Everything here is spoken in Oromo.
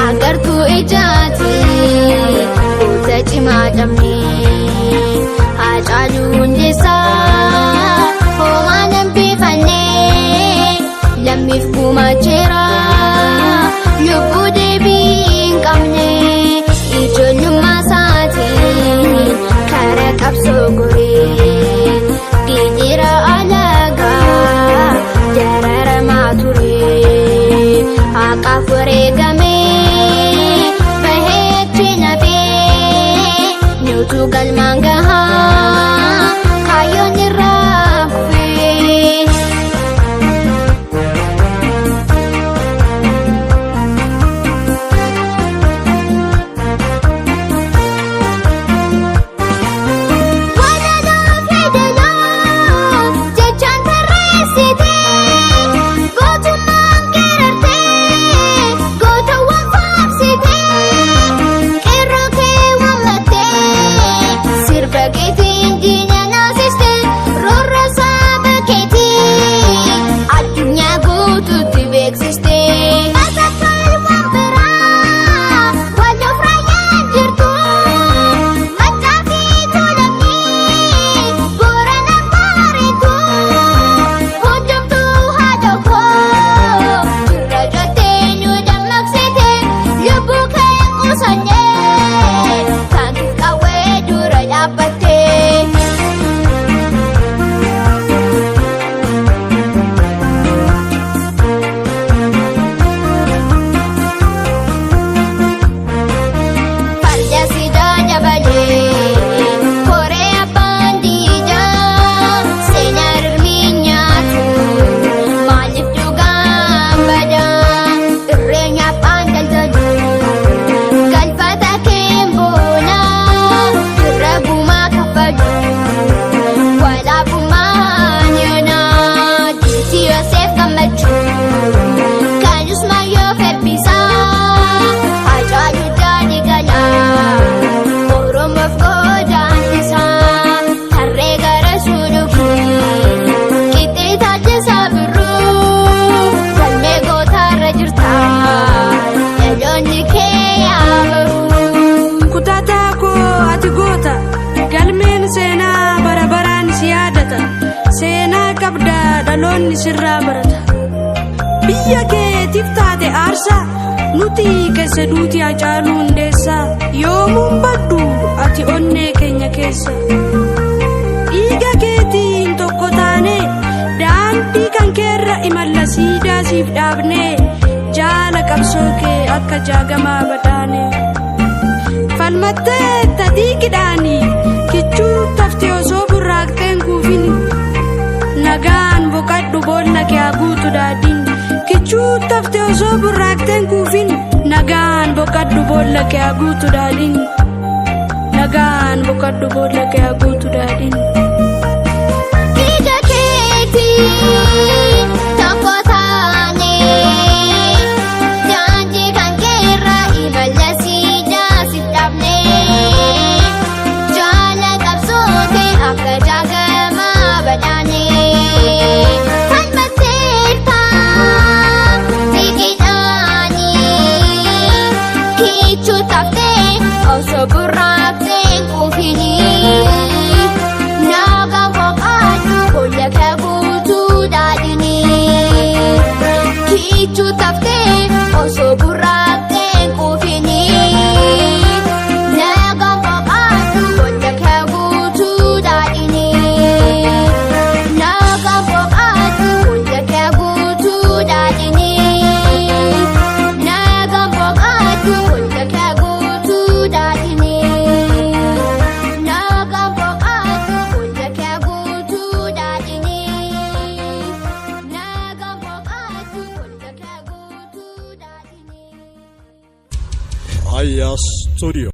Agartuu ijaati goota cimaa dhabnee Haacaaluu Hundeessaa homaa nan beekannee lammiif gumaacheera lubbuu deebii hin qabne ijoollummaa isaatiin karaa qabsoo goree diinira alagaa dararamaa ture haqaaf wareegamee galmaan gahaa kaayyoon irraa kufee walaloo fedaloo jechaan tarreessitee gootummaan geerartee gootawwan faabsitee qeerroo kee wammattee Bageetiin diina naasiste roorroo saba keetii addunyaa guutuutti beeksiste. Asakkalwaan biraa walloof raayyaan jirtu maccaa fi tuulamni boorana bareedu hundumtuu haadha koo jirra jettee nu dammaqsite lubbuu kee qusannee kaankiif qawwee dura dhaabbatte. Seenaa qabdaa dhaloonni sirraa barata biyya keetiif taate aarsaa nuti keessa duuti Haacaaluu Hundeessaa yoomuun baddu ati onnee keenya keessa dhiiga keetiin tokko taane daandii kan keerra imalla siidaa siif dhaabnee jaala qabsoo kee akka jaagamaa badaane falmattee tadiikidhaanii kichuu taftee osoo burraaqxeen kuufini. Nagaan boqadhu boolla kee haguutu daadhiin kichuu taftee osoo burraaqxeen kuufin nagaan boqadhu boolla kee haguutu daadhiin nagaan boqadhu boolla kee haguutu daadhiin. Dhiiga keetiin tokko taanee daandii kan keerra imalla siidaa siif dhaabnee jaala qabsoo kee akka jaagamaa badaane. Osoo burraaqxeen kuufini nagaan boqadhu boolla kee guutuu daadhini kichuu taftee osoo burraaqxeen kuufini nagaan boqadhu boolla kee guutuu daadhini nagaan boqadhu boolla kee guutuu daadhini nagaan boqadhu boolla kee Aya Studio.